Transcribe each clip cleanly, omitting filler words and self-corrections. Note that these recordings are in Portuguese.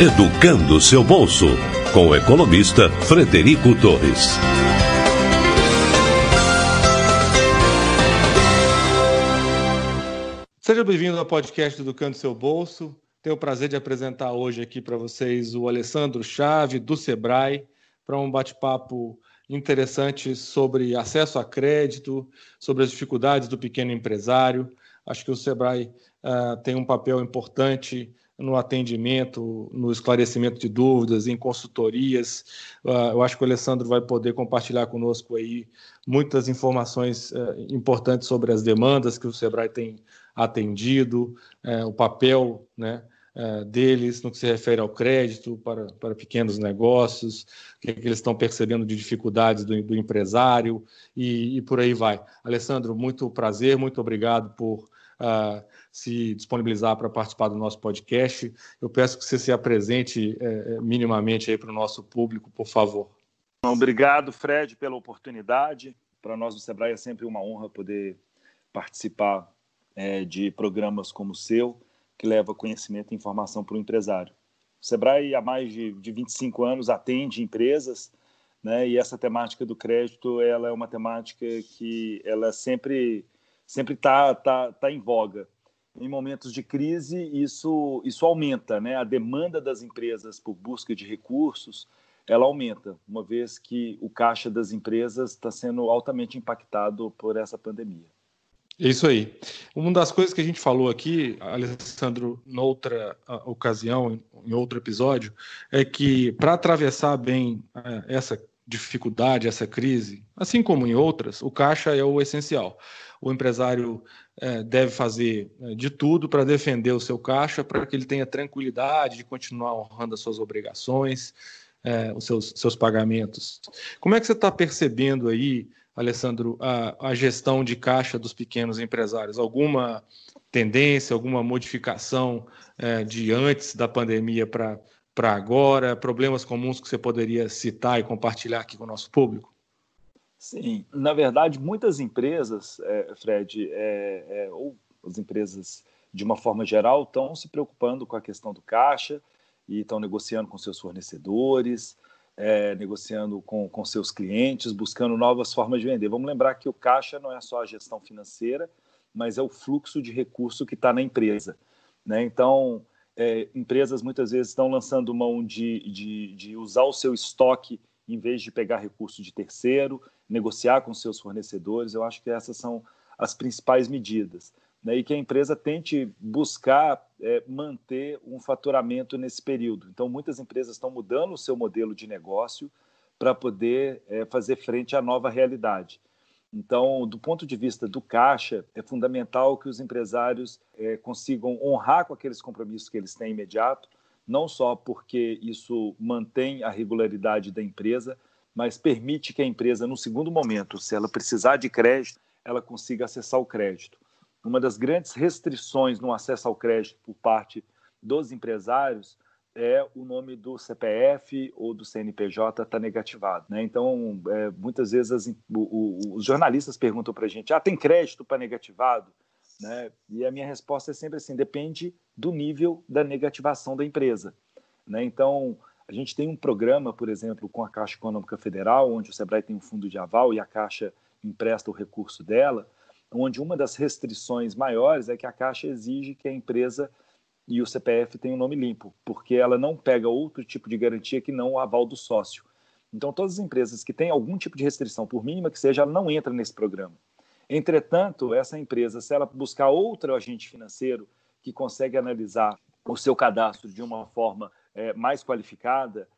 Educando seu bolso, com o economista Frederico Torres. Seja bem-vindo ao podcast Educando seu bolso. Tenho o prazer de apresentar hoje aqui para vocês o Alessandro Chave, do Sebrae, para um bate-papo interessante sobre acesso a crédito, sobre as dificuldades do pequeno empresário. Acho que o Sebrae tem um papel importante no atendimento, no esclarecimento de dúvidas, em consultorias. Eu acho que o Alessandro vai poder compartilhar conosco aí muitas informações importantes sobre as demandas que o Sebrae tem atendido, o papel, né, deles no que se refere ao crédito para pequenos negócios, o que eles estão percebendo de dificuldades do empresário e por aí vai. Alessandro, muito prazer, muito obrigado por se disponibilizar para participar do nosso podcast. Eu peço que você se apresente minimamente aí para o nosso público, por favor. Obrigado, Fred, pela oportunidade. Para nós do Sebrae é sempre uma honra poder participar de programas como o seu, que leva conhecimento e informação para o empresário. O Sebrae, há mais de 25 anos, atende empresas, né, e essa temática do crédito ela é uma temática que ela sempre está em voga. Em momentos de crise, isso aumenta, né? A demanda das empresas por busca de recursos, ela aumenta, uma vez que o caixa das empresas está sendo altamente impactado por essa pandemia. Isso aí. Uma das coisas que a gente falou aqui, Alessandro, noutra ocasião, em outro episódio, é que para atravessar bem essa dificuldade, essa crise, assim como em outras, o caixa é o essencial. O empresário deve fazer de tudo para defender o seu caixa, para que ele tenha tranquilidade de continuar honrando as suas obrigações, os seus pagamentos. Como é que você está percebendo aí, Alessandro, a gestão de caixa dos pequenos empresários? Alguma tendência, alguma modificação de antes da pandemia para agora? Problemas comuns que você poderia citar e compartilhar aqui com o nosso público? Sim, na verdade, muitas empresas, Fred, ou as empresas de uma forma geral, estão se preocupando com a questão do caixa e estão negociando com seus fornecedores, negociando com seus clientes, buscando novas formas de vender. Vamos lembrar que o caixa não é só a gestão financeira, mas é o fluxo de recurso que está na empresa, né? Então, empresas muitas vezes estão lançando mão de usar o seu estoque em vez de pegar recurso de terceiro, negociar com seus fornecedores. Eu acho que essas são as principais medidas, né? E que a empresa tente buscar manter um faturamento nesse período. Então, muitas empresas estão mudando o seu modelo de negócio para poder fazer frente à nova realidade. Então, do ponto de vista do caixa, é fundamental que os empresários consigam honrar com aqueles compromissos que eles têm imediato, não só porque isso mantém a regularidade da empresa, mas permite que a empresa, no segundo momento, se ela precisar de crédito, ela consiga acessar o crédito. Uma das grandes restrições no acesso ao crédito por parte dos empresários é o nome do CPF ou do CNPJ estar negativado, né? Então, muitas vezes os jornalistas perguntam para a gente, tem crédito para negativado? Né? E a minha resposta é sempre assim, depende do nível da negativação da empresa, né? Então, a gente tem um programa, por exemplo, com a Caixa Econômica Federal, onde o Sebrae tem um fundo de aval e a Caixa empresta o recurso dela, onde uma das restrições maiores é que a Caixa exige que a empresa e o CPF tenham o nome limpo, porque ela não pega outro tipo de garantia que não o aval do sócio. Então, todas as empresas que têm algum tipo de restrição, por mínima que seja, ela não entra nesse programa. Entretanto, essa empresa, se ela buscar outro agente financeiro que consegue analisar o seu cadastro de uma forma mais qualificada,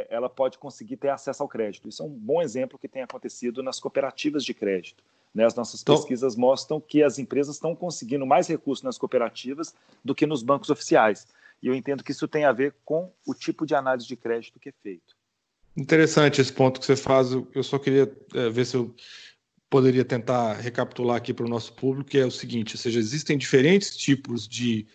ela pode conseguir ter acesso ao crédito. Isso é um bom exemplo que tem acontecido nas cooperativas de crédito, né? As nossas pesquisas mostram que as empresas estão conseguindo mais recursos nas cooperativas do que nos bancos oficiais. E eu entendo que isso tem a ver com o tipo de análise de crédito que é feito. Interessante esse ponto que você faz. Eu só queria ver se eu poderia tentar recapitular aqui para o nosso público, que é o seguinte, ou seja, existem diferentes tipos de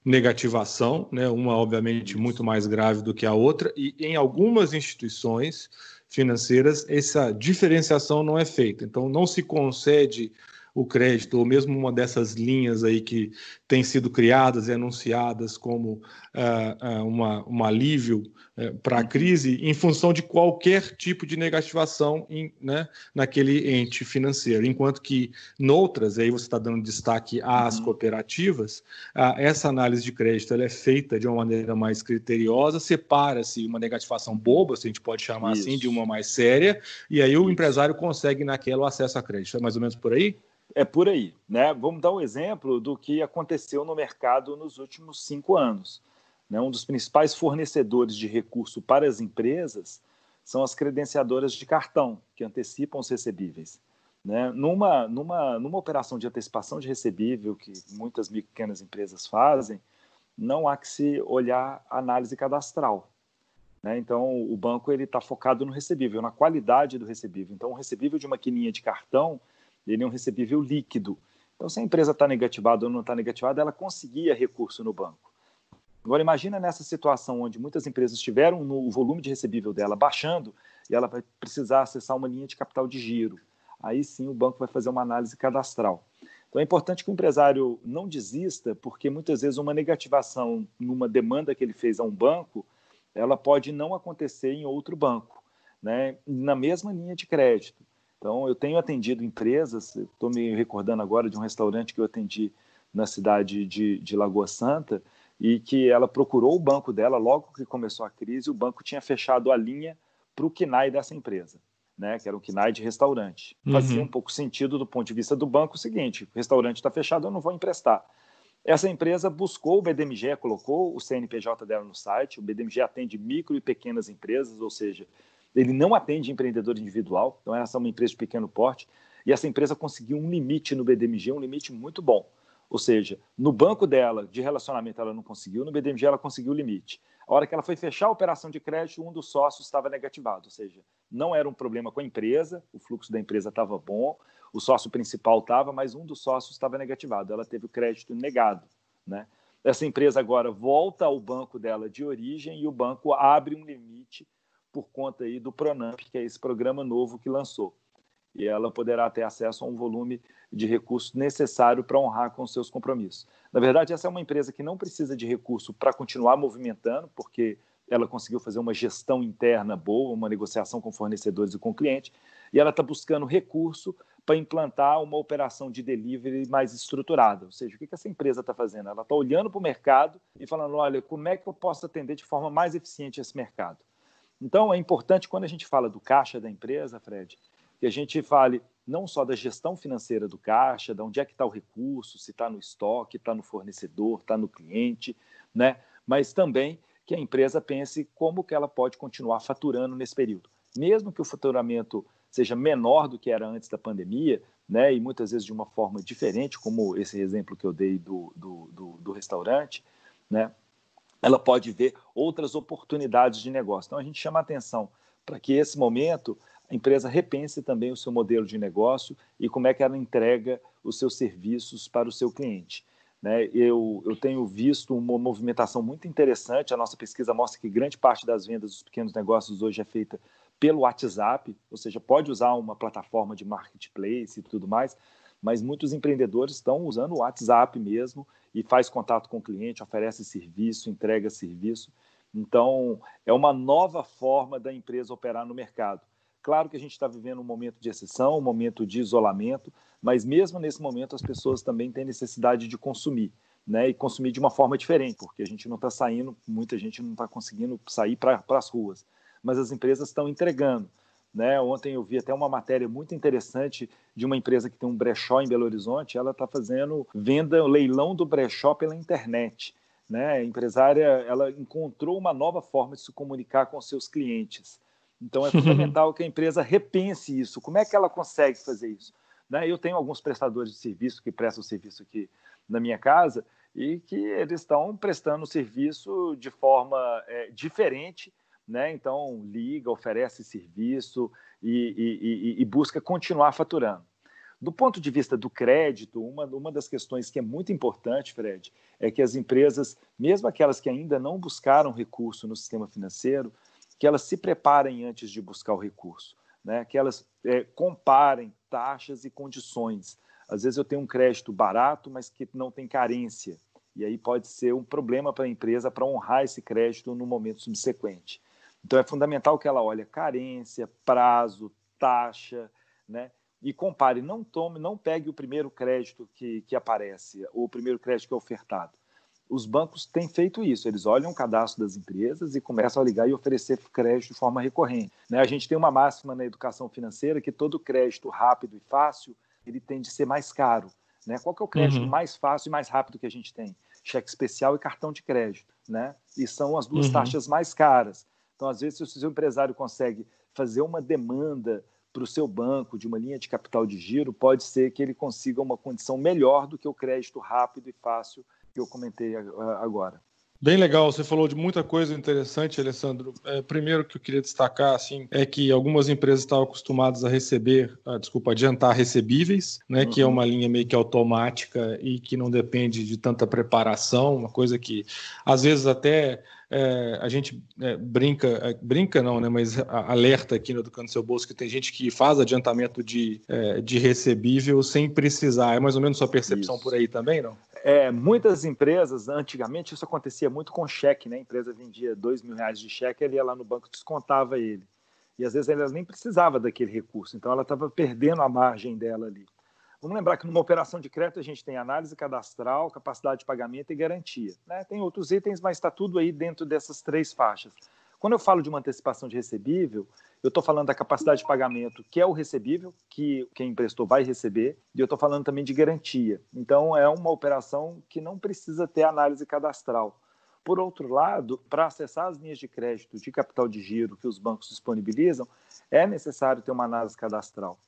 negativação, né? Uma obviamente muito mais grave do que a outra, e em algumas instituições financeiras essa diferenciação não é feita, então não se concede o crédito, ou mesmo uma dessas linhas aí que têm sido criadas e anunciadas como um alívio para a crise, em função de qualquer tipo de negativação né, naquele ente financeiro. Enquanto que, noutras, aí você está dando destaque às cooperativas, essa análise de crédito ela é feita de uma maneira mais criteriosa, separa-se uma negativação boba, se a gente pode chamar assim, de uma mais séria, e aí o empresário consegue naquela o acesso a crédito. É mais ou menos por aí? É por aí, né? Vamos dar um exemplo do que aconteceu no mercado nos últimos 5 anos. Né? Um dos principais fornecedores de recurso para as empresas são as credenciadoras de cartão, que antecipam os recebíveis. Né? Numa operação de antecipação de recebível, que muitas micro e pequenas empresas fazem, não há que se olhar a análise cadastral. Né? Então, o banco está focado no recebível, na qualidade do recebível. Então, o recebível de maquininha de cartão, ele é um recebível líquido. Então, se a empresa está negativada ou não está negativada, ela conseguia recurso no banco. Agora, imagina nessa situação onde muitas empresas tiveram o volume de recebível dela baixando e ela vai precisar acessar uma linha de capital de giro. Aí sim o banco vai fazer uma análise cadastral. Então, é importante que o empresário não desista, porque muitas vezes uma negativação numa demanda que ele fez a um banco, ela pode não acontecer em outro banco, né? Na mesma linha de crédito. Então, eu tenho atendido empresas, estou me recordando agora de um restaurante que eu atendi na cidade de Lagoa Santa, e que ela procurou o banco dela logo que começou a crise, o banco tinha fechado a linha para o KNAI dessa empresa, né, que era um KNAI de restaurante. Fazia um pouco sentido do ponto de vista do banco o seguinte: o restaurante está fechado, eu não vou emprestar. Essa empresa buscou o BDMG, colocou o CNPJ dela no site. O BDMG atende micro e pequenas empresas, ou seja, ele não atende empreendedor individual, então essa é uma empresa de pequeno porte, e essa empresa conseguiu um limite no BDMG, um limite muito bom. Ou seja, no banco dela, de relacionamento, ela não conseguiu, no BDMG ela conseguiu o limite. A hora que ela foi fechar a operação de crédito, um dos sócios estava negativado, ou seja, não era um problema com a empresa, o fluxo da empresa estava bom, o sócio principal estava, mas um dos sócios estava negativado, ela teve o crédito negado. Né? Essa empresa agora volta ao banco dela de origem e o banco abre um limite por conta aí do Pronamp, que é esse programa novo que lançou. E ela poderá ter acesso a um volume de recursos necessário para honrar com os seus compromissos. Na verdade, essa é uma empresa que não precisa de recurso para continuar movimentando, porque ela conseguiu fazer uma gestão interna boa, uma negociação com fornecedores e com clientes, e ela está buscando recurso para implantar uma operação de delivery mais estruturada. Ou seja, o que essa empresa está fazendo? Ela está olhando para o mercado e falando, olha, como é que eu posso atender de forma mais eficiente esse mercado? Então, é importante, quando a gente fala do caixa da empresa, Fred, que a gente fale não só da gestão financeira do caixa, de onde é que está o recurso, se está no estoque, está no fornecedor, está no cliente, né? Mas também que a empresa pense como que ela pode continuar faturando nesse período. Mesmo que o faturamento seja menor do que era antes da pandemia, né? E muitas vezes de uma forma diferente, como esse exemplo que eu dei do restaurante, né? Ela pode ver outras oportunidades de negócio. Então, a gente chama a atenção para que, esse momento, a empresa repense também o seu modelo de negócio e como é que ela entrega os seus serviços para o seu cliente. Né? Eu tenho visto uma movimentação muito interessante. A nossa pesquisa mostra que grande parte das vendas dos pequenos negócios hoje é feita pelo WhatsApp, ou seja, pode usar uma plataforma de marketplace e tudo mais, mas muitos empreendedores estão usando o WhatsApp mesmo e faz contato com o cliente, oferece serviço, entrega serviço. Então, é uma nova forma da empresa operar no mercado. Claro que a gente está vivendo um momento de exceção, um momento de isolamento, mas mesmo nesse momento as pessoas também têm necessidade de consumir, né? E consumir de uma forma diferente, porque a gente não está saindo, muita gente não está conseguindo sair para as ruas, mas as empresas estão entregando. Né? Ontem eu vi até uma matéria muito interessante de uma empresa que tem um brechó em Belo Horizonte. Ela está fazendo venda, leilão do brechó pela internet. Né? A empresária ela encontrou uma nova forma de se comunicar com seus clientes. Então, é fundamental que a empresa repense isso. Como é que ela consegue fazer isso? Né? Eu tenho alguns prestadores de serviço que prestam serviço aqui na minha casa e que eles estão prestando serviço de forma diferente, né? Então, liga, oferece serviço e busca continuar faturando. Do ponto de vista do crédito, uma das questões que é muito importante, Fred, é que as empresas, mesmo aquelas que ainda não buscaram recurso no sistema financeiro, que elas se preparem antes de buscar o recurso, né? Que elas comparem taxas e condições. Às vezes eu tenho um crédito barato, mas que não tem carência. E aí pode ser um problema para a empresa para honrar esse crédito no momento subsequente. Então é fundamental que ela olhe carência, prazo, taxa, né? E compare, não pegue o primeiro crédito que aparece, ou o primeiro crédito que é ofertado. Os bancos têm feito isso, eles olham o cadastro das empresas e começam a ligar e oferecer crédito de forma recorrente. Né? A gente tem uma máxima na educação financeira que todo crédito rápido e fácil, ele tende a ser mais caro. Né? Qual que é o crédito mais fácil e mais rápido que a gente tem? Cheque especial e cartão de crédito. Né? E são as duas taxas mais caras. Então, às vezes, se o seu empresário consegue fazer uma demanda para o seu banco de uma linha de capital de giro, pode ser que ele consiga uma condição melhor do que o crédito rápido e fácil que eu comentei agora. Bem legal, você falou de muita coisa interessante, Alessandro. Primeiro que eu queria destacar assim, é que algumas empresas estavam acostumadas a adiantar recebíveis, né, que é uma linha meio que automática e que não depende de tanta preparação, uma coisa que às vezes até a gente brinca não, né, mas alerta aqui no Educando Seu Bolso que tem gente que faz adiantamento de recebível sem precisar. É mais ou menos sua percepção por aí também, não? Muitas empresas, antigamente, isso acontecia muito com cheque, né? A empresa vendia R$2.000 de cheque, ele ia lá no banco e descontava ele. E às vezes ela nem precisava daquele recurso, então ela estava perdendo a margem dela ali. Vamos lembrar que numa operação de crédito a gente tem análise cadastral, capacidade de pagamento e garantia. Né? Tem outros itens, mas está tudo aí dentro dessas 3 faixas. Quando eu falo de uma antecipação de recebível, eu estou falando da capacidade de pagamento, que é o recebível, que quem emprestou vai receber, e eu estou falando também de garantia. Então, é uma operação que não precisa ter análise cadastral. Por outro lado, para acessar as linhas de crédito de capital de giro que os bancos disponibilizam, é necessário ter uma análise cadastral.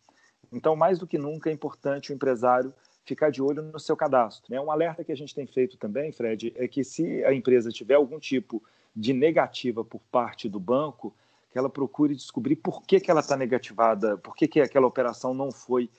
Então, mais do que nunca, é importante o empresário ficar de olho no seu cadastro. Um alerta que a gente tem feito também, Fred, é que se a empresa tiver algum tipo de negativa por parte do banco, que ela procure descobrir por que ela está negativada, por que aquela operação não foi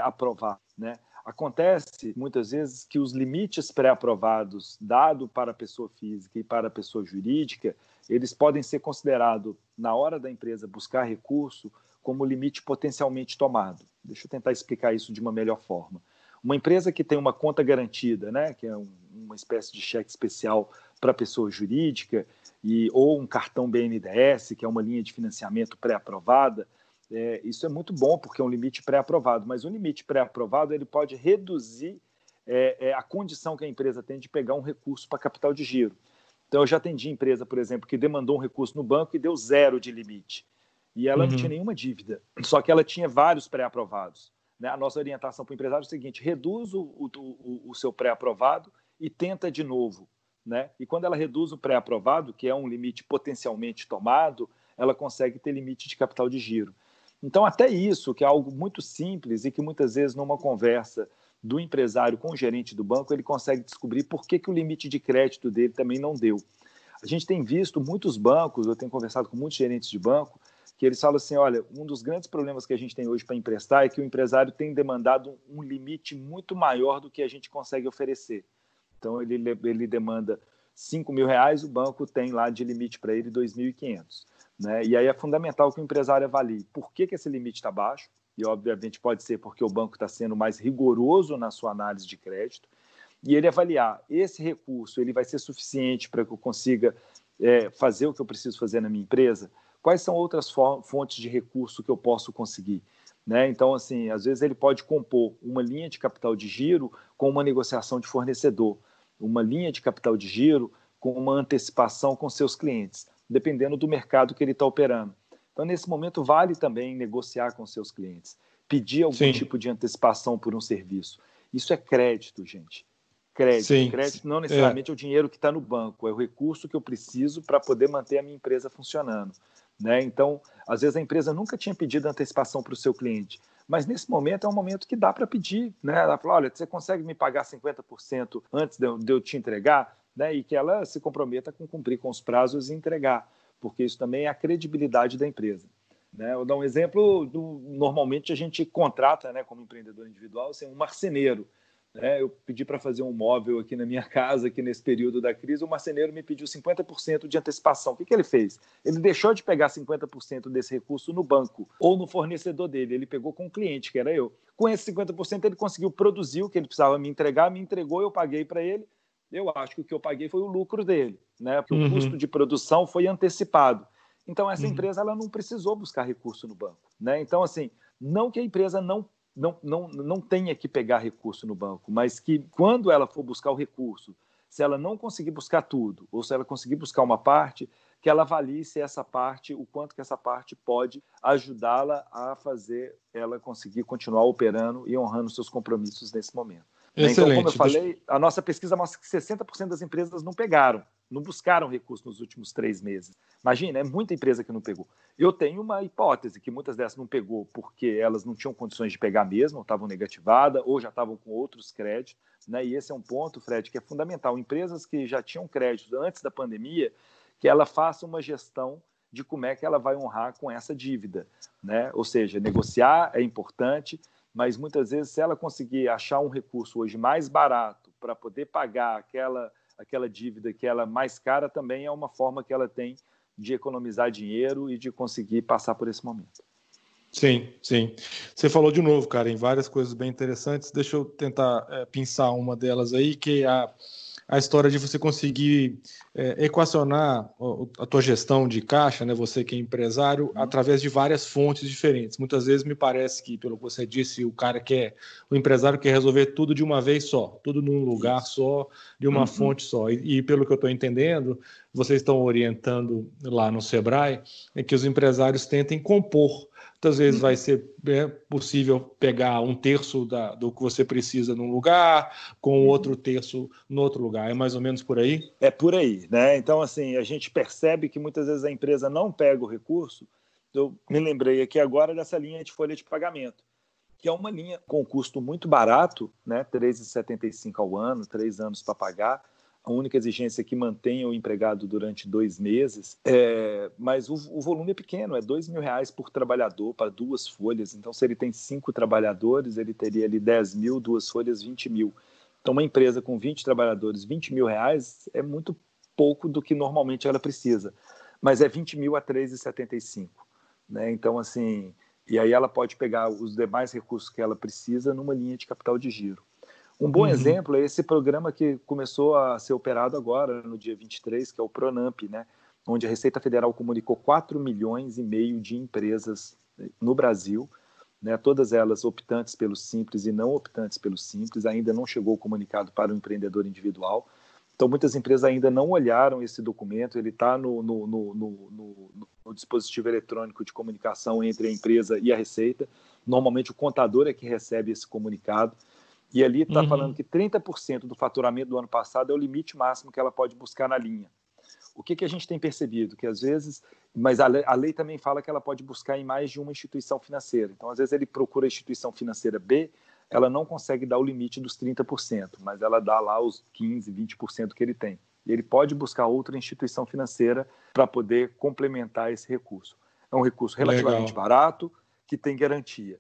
aprovada. Né? Acontece, muitas vezes, que os limites pré-aprovados, dado para a pessoa física e para a pessoa jurídica, eles podem ser considerados, na hora da empresa buscar recurso, como limite potencialmente tomado. Deixa eu tentar explicar isso de uma melhor forma. Uma empresa que tem uma conta garantida, né, que é uma espécie de cheque especial para a pessoa jurídica, ou um cartão BNDES, que é uma linha de financiamento pré-aprovada, isso é muito bom, porque é um limite pré-aprovado, mas o limite pré-aprovado ele pode reduzir a condição que a empresa tem de pegar um recurso para capital de giro. Então, eu já atendi empresa, por exemplo, que demandou um recurso no banco e deu 0 de limite. E ela não tinha nenhuma dívida, só que ela tinha vários pré-aprovados. Né? A nossa orientação para o empresário é o seguinte: reduz o seu pré-aprovado e tenta de novo. Né? E quando ela reduz o pré-aprovado, que é um limite potencialmente tomado, ela consegue ter limite de capital de giro. Então, até isso, que é algo muito simples e que muitas vezes numa conversa do empresário com o gerente do banco, ele consegue descobrir por que o limite de crédito dele também não deu. A gente tem visto muitos bancos, eu tenho conversado com muitos gerentes de banco, que eles falam assim, olha, um dos grandes problemas que a gente tem hoje para emprestar é que o empresário tem demandado um limite muito maior do que a gente consegue oferecer. Então, ele demanda R$5.000, o banco tem lá de limite para ele R$2.500. Né? E aí é fundamental que o empresário avalie por que esse limite está baixo, e obviamente pode ser porque o banco está sendo mais rigoroso na sua análise de crédito, e ele avaliar esse recurso, ele vai ser suficiente para que eu consiga fazer o que eu preciso fazer na minha empresa? Quais são outras fontes de recurso que eu posso conseguir? Né? Então, assim, às vezes ele pode compor uma linha de capital de giro com uma negociação de fornecedor, uma linha de capital de giro com uma antecipação com seus clientes, dependendo do mercado que ele está operando. Então, nesse momento, vale também negociar com seus clientes, pedir algum tipo de antecipação por um serviço. Isso é crédito, gente. Crédito não necessariamente é o dinheiro que está no banco, é o recurso que eu preciso para poder manter a minha empresa funcionando. Né? Então, às vezes a empresa nunca tinha pedido antecipação para o seu cliente, mas nesse momento é um momento que dá para pedir. Né? Ela fala, olha, você consegue me pagar 50% antes de eu te entregar? Né? E que ela se comprometa com cumprir com os prazos e entregar, porque isso também é a credibilidade da empresa. Né? Eu dou um exemplo, normalmente a gente contrata, né, como empreendedor individual, assim, um marceneiro. Eu pedi para fazer um móvel aqui na minha casa, aqui nesse período da crise, o marceneiro me pediu 50% de antecipação. O que ele fez? Ele deixou de pegar 50% desse recurso no banco ou no fornecedor dele. Ele pegou com o cliente, que era eu. Com esse 50%, ele conseguiu produzir o que ele precisava me entregar, me entregou, eu paguei para ele. Eu acho que o que eu paguei foi o lucro dele, porque o custo de produção foi antecipado. Então, essa empresa ela não precisou buscar recurso no banco. Então, assim, não que a empresa não tenha que pegar recurso no banco, mas que quando ela for buscar o recurso, se ela não conseguir buscar tudo, ou se ela conseguir buscar uma parte, que ela avalie se essa parte, o quanto que essa parte pode ajudá-la a fazer ela conseguir continuar operando e honrando seus compromissos nesse momento. Então, como eu falei, a nossa pesquisa mostra que 60% das empresas não buscaram recurso nos últimos 3 meses. Imagina, é muita empresa que não pegou. Eu tenho uma hipótese que muitas dessas não pegou porque elas não tinham condições de pegar mesmo, ou estavam negativadas, ou já estavam com outros créditos. E esse é um ponto, Fred, que é fundamental. Empresas que já tinham crédito antes da pandemia, que ela faça uma gestão de como é que ela vai honrar com essa dívida. Ou seja, negociar é importante, mas muitas vezes, se ela conseguir achar um recurso hoje mais barato para poder pagar aquela dívida que ela é mais cara, também é uma forma que ela tem de economizar dinheiro e de conseguir passar por esse momento. Sim, sim. Você falou de novo, cara, em várias coisas bem interessantes. Deixa eu tentar pensar uma delas aí, que é a história de você conseguir equacionar a tua gestão de caixa, né? Você que é empresário, através de várias fontes diferentes. Muitas vezes me parece que, pelo que você disse, o empresário quer resolver tudo de uma vez só, tudo num lugar só, de uma fonte só. E pelo que eu estou entendendo, vocês estão orientando lá no Sebrae, que os empresários tentem compor. Muitas vezes vai ser possível pegar 1/3 do que você precisa num lugar, com outro terço no outro lugar. É mais ou menos por aí? É por aí, Então, assim, a gente percebe que muitas vezes a empresa não pega o recurso. Eu me lembrei aqui agora dessa linha de folha de pagamento, que é uma linha com custo muito barato, R$ 3,75 ao ano, 3 anos para pagar. A única exigência é que mantenha o empregado durante 2 meses, mas o volume é pequeno, é R$2.000 por trabalhador para 2 folhas. Então, se ele tem 5 trabalhadores, ele teria ali 10 mil, 2 folhas, 20 mil. Então, uma empresa com 20 trabalhadores, R$20.000 é muito pouco do que normalmente ela precisa, mas é 20 mil a 3,75. Então, assim, e aí ela pode pegar os demais recursos que ela precisa numa linha de capital de giro. Um bom exemplo é esse programa que começou a ser operado agora, no dia 23, que é o Pronamp, onde a Receita Federal comunicou 4,5 milhões de empresas no Brasil, todas elas optantes pelo Simples e não optantes pelo Simples. Ainda não chegou o comunicado para o empreendedor individual. Então, muitas empresas ainda não olharam esse documento, ele está no dispositivo eletrônico de comunicação entre a empresa e a Receita. Normalmente, o contador é que recebe esse comunicado. E ali está falando que 30% do faturamento do ano passado é o limite máximo que ela pode buscar na linha. O que a gente tem percebido? Que às vezes, mas a lei também fala que ela pode buscar em mais de uma instituição financeira. Então, às vezes, ele procura a instituição financeira B, ela não consegue dar o limite dos 30%, mas ela dá lá os 15%, 20% que ele tem. E ele pode buscar outra instituição financeira para poder complementar esse recurso. É um recurso relativamente barato, que tem garantia,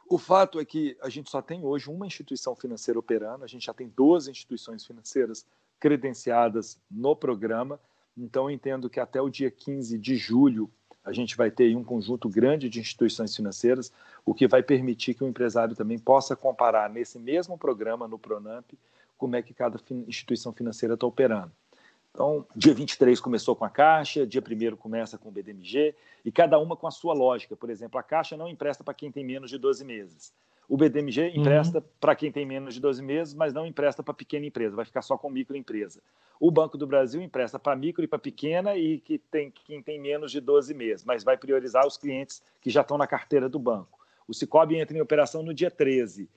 O fato é que a gente só tem hoje uma instituição financeira operando, a gente já tem 12 instituições financeiras credenciadas no programa. Então, eu entendo que até o dia 15 de julho a gente vai ter um conjunto grande de instituições financeiras, o que vai permitir que o empresário também possa comparar nesse mesmo programa, no Pronamp, como é que cada instituição financeira está operando. Então, dia 23 começou com a Caixa, dia 1º começa com o BDMG, e cada uma com a sua lógica. Por exemplo, a Caixa não empresta para quem tem menos de 12 meses. O BDMG empresta para quem tem menos de 12 meses, mas não empresta para pequena empresa, vai ficar só com microempresa. O Banco do Brasil empresta para micro e para pequena e quem tem menos de 12 meses, mas vai priorizar os clientes que já estão na carteira do banco. O Sicoob entra em operação no dia 13,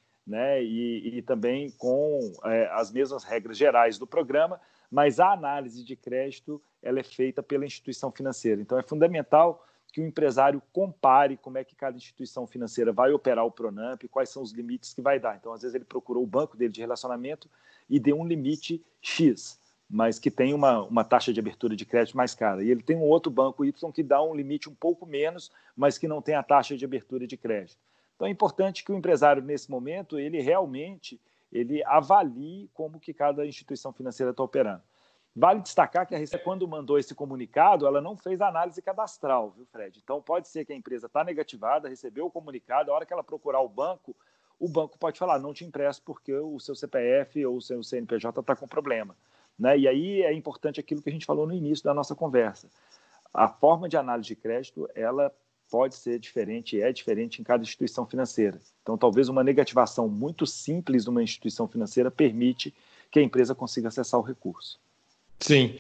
e também com as mesmas regras gerais do programa, mas a análise de crédito ela é feita pela instituição financeira. Então, é fundamental que o empresário compare como é que cada instituição financeira vai operar o Pronamp, quais são os limites que vai dar. Então, às vezes, ele procurou o banco dele de relacionamento e deu um limite X, mas que tem uma taxa de abertura de crédito mais cara. E ele tem um outro banco Y que dá um limite um pouco menos, mas que não tem a taxa de abertura de crédito. Então, é importante que o empresário, nesse momento, ele realmente ele avalie como que cada instituição financeira está operando. Vale destacar que a Receita, quando mandou esse comunicado, ela não fez análise cadastral, viu, Fred? Então, pode ser que a empresa está negativada, recebeu o comunicado, a hora que ela procurar o banco pode falar, não te empresto porque o seu CPF ou o seu CNPJ está com problema. Né? E aí é importante aquilo que a gente falou no início da nossa conversa. A forma de análise de crédito, ela pode ser diferente, é diferente em cada instituição financeira. Então, talvez uma negativação muito simples numa instituição financeira permite que a empresa consiga acessar o recurso. Sim,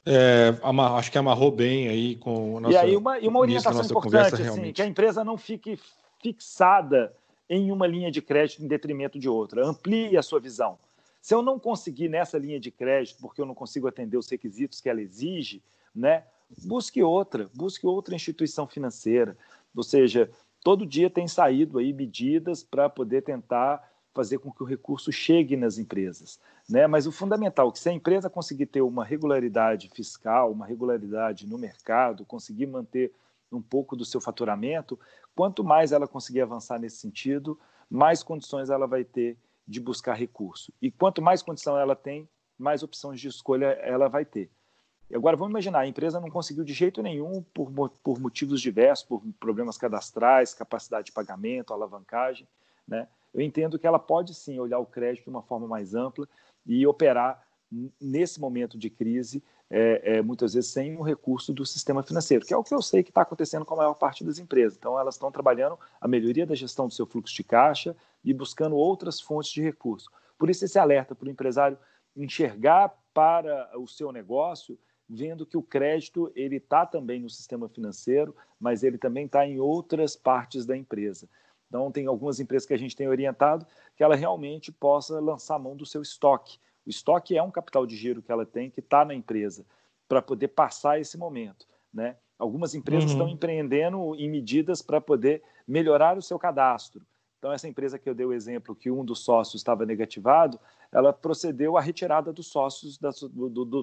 acho que amarrou bem aí com a nossa, e aí uma orientação importante, assim, que a empresa não fique fixada em uma linha de crédito em detrimento de outra. Amplie a sua visão. Se eu não conseguir nessa linha de crédito, porque eu não consigo atender os requisitos que ela exige, né, busque outra instituição financeira. Ou seja, todo dia tem saído aí medidas para poder tentar fazer com que o recurso chegue nas empresas. Né? Mas o fundamental é que se a empresa conseguir ter uma regularidade fiscal, uma regularidade no mercado, conseguir manter um pouco do seu faturamento, quanto mais ela conseguir avançar nesse sentido, mais condições ela vai ter de buscar recurso. E quanto mais condição ela tem, mais opções de escolha ela vai ter. E agora, vamos imaginar, a empresa não conseguiu de jeito nenhum, por motivos diversos, por problemas cadastrais, capacidade de pagamento, alavancagem, né? Eu entendo que ela pode sim olhar o crédito de uma forma mais ampla e operar nesse momento de crise, muitas vezes sem o recurso do sistema financeiro, que é o que eu sei que está acontecendo com a maior parte das empresas. Então, elas estão trabalhando a melhoria da gestão do seu fluxo de caixa e buscando outras fontes de recurso. Por isso, esse alerta para o empresário enxergar para o seu negócio, vendo que o crédito ele está também no sistema financeiro, mas ele também está em outras partes da empresa. Então, tem algumas empresas que a gente tem orientado que ela realmente possa lançar mão do seu estoque. O estoque é um capital de giro que ela tem, que está na empresa, para poder passar esse momento. Né? Algumas empresas estão empreendendo em medidas para poder melhorar o seu cadastro. Então, essa empresa que eu dei o exemplo, que um dos sócios estava negativado, ela procedeu à retirada dos sócios,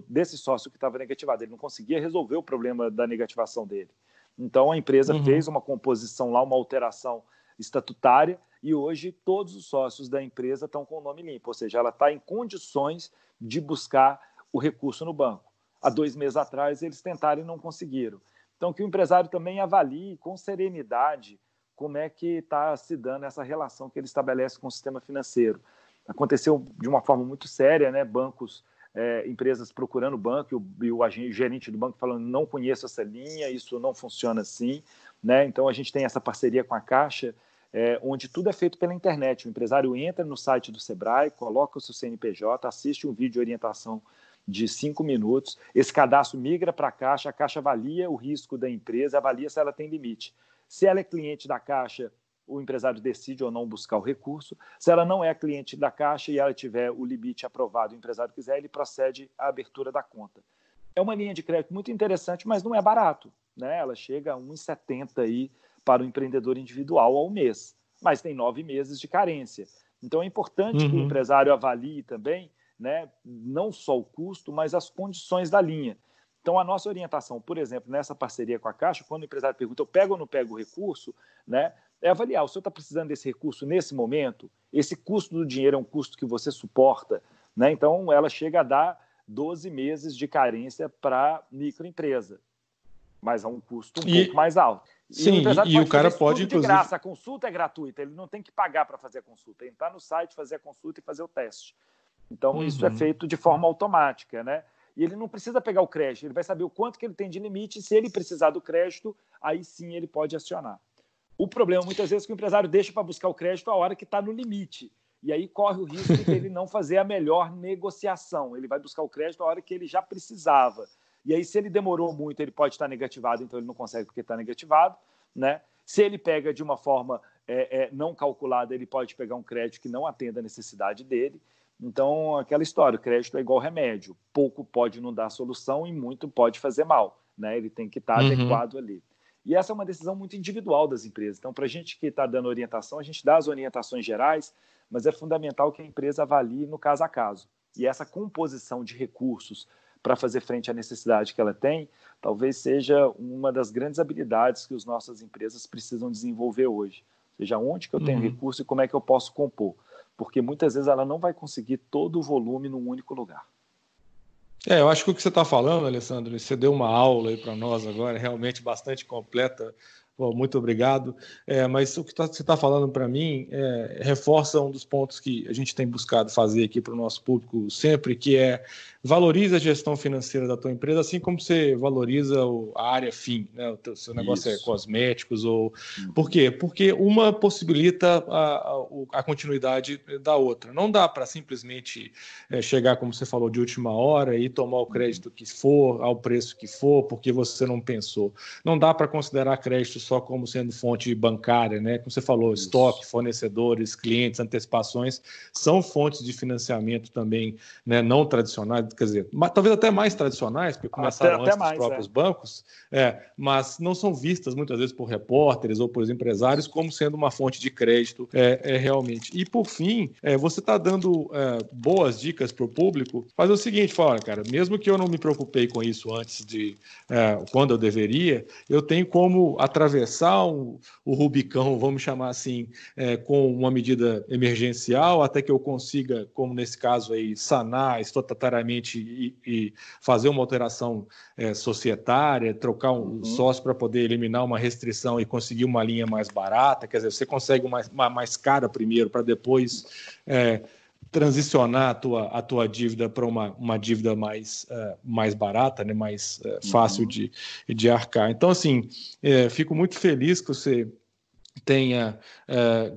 desse sócio que estava negativado. Ele não conseguia resolver o problema da negativação dele. Então, a empresa fez uma composição lá, uma alteração estatutária, e hoje todos os sócios da empresa estão com o nome limpo, ou seja, ela está em condições de buscar o recurso no banco. Há 2 meses atrás, eles tentaram e não conseguiram. Então, que o empresário também avalie com serenidade como é que está se dando essa relação que ele estabelece com o sistema financeiro. Aconteceu de uma forma muito séria, né? Bancos, empresas procurando o banco e o gerente do banco falando, não conheço essa linha, isso não funciona assim. Né? Então, a gente tem essa parceria com a Caixa, onde tudo é feito pela internet. O empresário entra no site do Sebrae, coloca o seu CNPJ, assiste um vídeo de orientação de 5 minutos, esse cadastro migra para a Caixa avalia o risco da empresa, avalia se ela tem limite. Se ela é cliente da Caixa, o empresário decide ou não buscar o recurso. Se ela não é cliente da Caixa e ela tiver o limite aprovado, o empresário quiser, ele procede à abertura da conta. É uma linha de crédito muito interessante, mas não é barato. Né? Ela chega a 1,70 aí para o empreendedor individual ao mês, mas tem 9 meses de carência. Então, é importante que o empresário avalie também, né, não só o custo, mas as condições da linha. Então, a nossa orientação, por exemplo, nessa parceria com a Caixa, quando o empresário pergunta, eu pego ou não pego o recurso, né, é avaliar, o senhor está precisando desse recurso nesse momento? Esse custo do dinheiro é um custo que você suporta? Né? Então, ela chega a dar 12 meses de carência para a microempresa, mas a um custo pouco mais alto. Sim, e o cara pode, inclusive, de graça, a consulta é gratuita, ele não tem que pagar para fazer a consulta, ele está no site, fazer a consulta e fazer o teste. Então, isso é feito de forma automática, né? E ele não precisa pegar o crédito, ele vai saber o quanto que ele tem de limite, e se ele precisar do crédito, aí sim ele pode acionar. O problema, muitas vezes, é que o empresário deixa para buscar o crédito a hora que está no limite, e aí corre o risco de ele não fazer a melhor negociação, ele vai buscar o crédito a hora que ele já precisava. E aí, se ele demorou muito, ele pode estar negativado, então ele não consegue porque está negativado. Né? Se ele pega de uma forma não calculada, ele pode pegar um crédito que não atenda a necessidade dele. Então, aquela história, o crédito é igual remédio. Pouco pode não dar solução e muito pode fazer mal. Né? Ele tem que estar adequado ali. E essa é uma decisão muito individual das empresas. Então, para a gente que está dando orientação, a gente dá as orientações gerais, mas é fundamental que a empresa avalie no caso a caso. E essa composição de recursos para fazer frente à necessidade que ela tem, talvez seja uma das grandes habilidades que as nossas empresas precisam desenvolver hoje. Ou seja, onde que eu tenho recurso e como é que eu posso compor. porque muitas vezes ela não vai conseguir todo o volume num único lugar. Eu acho que o que você está falando, Alessandro, você deu uma aula aí para nós agora, realmente bastante completa. Bom, muito obrigado. Mas o que você está falando para mim reforça um dos pontos que a gente tem buscado fazer aqui para o nosso público sempre, que é valoriza a gestão financeira da tua empresa, assim como você valoriza a área fim, né? O seu negócio é cosméticos ou... Por quê? Porque uma possibilita a continuidade da outra. Não dá para simplesmente chegar, como você falou, de última hora e tomar o crédito que for, ao preço que for, porque você não pensou. Não dá para considerar crédito só como sendo fonte bancária, né? Como você falou, estoque, fornecedores, clientes, antecipações, são fontes de financiamento também, né, não tradicionais, quer dizer, talvez até mais tradicionais, porque começaram antes dos próprios bancos, mas não são vistas muitas vezes por repórteres ou por empresários como sendo uma fonte de crédito realmente. E por fim, você está dando boas dicas para o público. Fazer o seguinte, fala, cara, mesmo que eu não me preocupei com isso antes de quando eu deveria, eu tenho como atravessar o Rubicão, vamos chamar assim, com uma medida emergencial, até que eu consiga, como nesse caso aí, sanar estatutariamente e fazer uma alteração societária, trocar um sócio para poder eliminar uma restrição e conseguir uma linha mais barata. Quer dizer, você consegue uma mais cara primeiro para depois transicionar a tua dívida para uma dívida mais barata, né, mais fácil de arcar. Então, assim, fico muito feliz que você tenha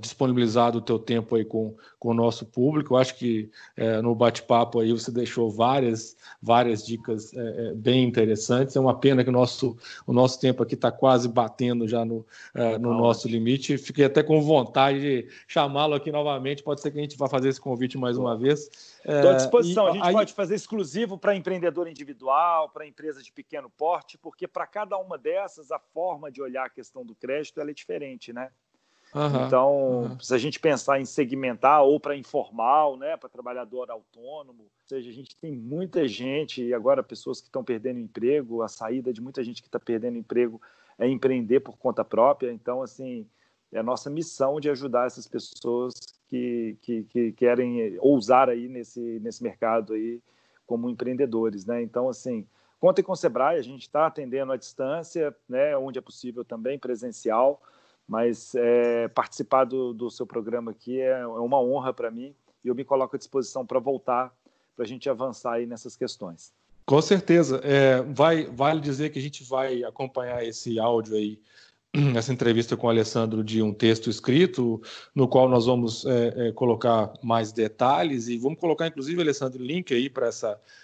disponibilizado o teu tempo aí com o nosso público. Eu acho que no bate-papo aí você deixou várias dicas bem interessantes. É uma pena que o nosso tempo aqui está quase batendo já no nosso limite. Fiquei até com vontade de chamá-lo aqui novamente. Pode ser que a gente vá fazer esse convite mais uma vez. Estou à disposição. A gente pode fazer exclusivo para empreendedor individual, para empresa de pequeno porte, porque para cada uma dessas, a forma de olhar a questão do crédito ela é diferente, né? Então, se a gente pensar em segmentar ou para informal, né, para trabalhador autônomo, ou seja, a gente tem muita gente, e agora pessoas que estão perdendo emprego, a saída de muita gente que está perdendo emprego é empreender por conta própria. Então, assim, é a nossa missão de ajudar essas pessoas que querem ousar aí nesse mercado aí como empreendedores, né? Então, assim, contem com o Sebrae, a gente está atendendo à distância, né, onde é possível também, presencial, mas participar do seu programa aqui é uma honra para mim e eu me coloco à disposição para voltar, para a gente avançar aí nessas questões. Com certeza. Vale dizer que a gente vai acompanhar esse áudio aí, essa entrevista com o Alessandro, de um texto escrito, no qual nós vamos colocar mais detalhes e vamos colocar, inclusive, Alessandro, link aí para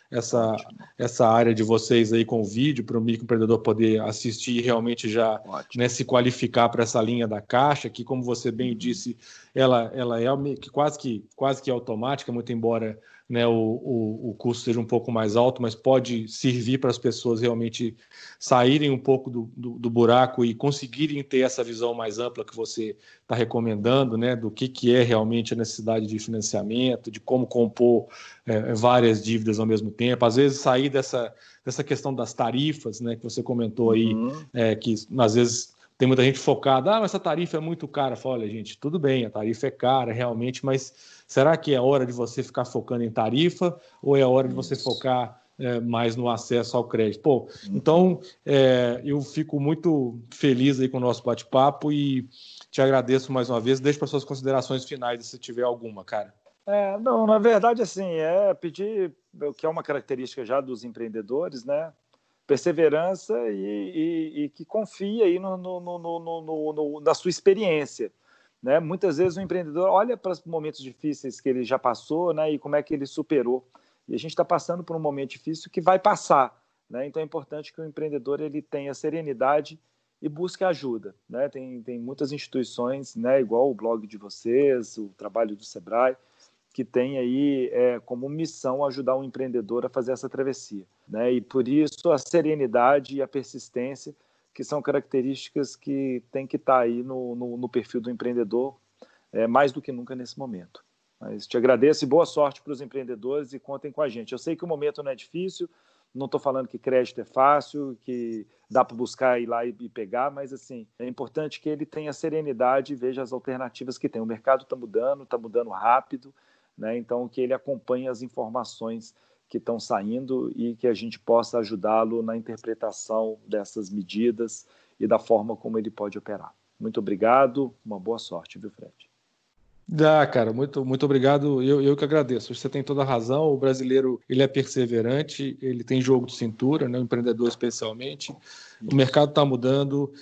essa área de vocês aí com o vídeo, para o microempreendedor poder assistir e realmente já, né, se qualificar para essa linha da Caixa, que, como você bem disse, ela é quase que automática, muito embora, né, o custo seja um pouco mais alto, mas pode servir para as pessoas realmente saírem um pouco do buraco e conseguirem ter essa visão mais ampla que você está recomendando, né, do que é realmente a necessidade de financiamento, de como compor várias dívidas ao mesmo tempo, às vezes sair dessa questão das tarifas, né, que você comentou aí, que às vezes tem muita gente focada, mas essa tarifa é muito cara. Fala, olha, gente, tudo bem, a tarifa é cara realmente, mas será que é hora de você ficar focando em tarifa ou é hora de você focar mais no acesso ao crédito? Então eu fico muito feliz aí com o nosso bate-papo e te agradeço mais uma vez. Deixo para suas considerações finais, se tiver alguma, cara. Não, na verdade, assim, pedir o que é uma característica já dos empreendedores, né? Perseverança e que confia aí na sua experiência, né? Muitas vezes o empreendedor olha para os momentos difíceis que ele já passou, né, e como é que ele superou. E a gente está passando por um momento difícil que vai passar, né? Então é importante que o empreendedor ele tenha serenidade e busque ajuda, né? Tem muitas instituições, né, igual o blog de vocês, o trabalho do Sebrae, que tem aí como missão ajudar o empreendedor a fazer essa travessia, né? E por isso a serenidade e a persistência, que são características que tem que estar aí no perfil do empreendedor, mais do que nunca nesse momento. Mas te agradeço e boa sorte para os empreendedores e contem com a gente. Eu sei que o momento não é difícil, Não estou falando que crédito é fácil, que dá para buscar, ir lá e pegar, mas assim, é importante que ele tenha serenidade e veja as alternativas que tem. O mercado está mudando rápido, né? Então que ele acompanhe as informações que estão saindo e que a gente possa ajudá-lo na interpretação dessas medidas e da forma como ele pode operar. Muito obrigado, uma boa sorte, viu, Fred? Cara, muito obrigado. Eu que agradeço. Você tem toda a razão. O brasileiro, ele é perseverante, ele tem jogo de cintura, né? O empreendedor especialmente. O mercado está mudando.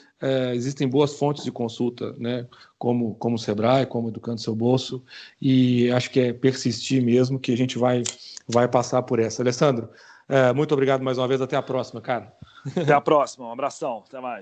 Existem boas fontes de consulta, né? Como o Sebrae, como Educando Seu Bolso. E acho que é persistir mesmo que a gente vai passar por essa. Alessandro, muito obrigado mais uma vez. Até a próxima, cara. Até a próxima. Um abração. Até mais.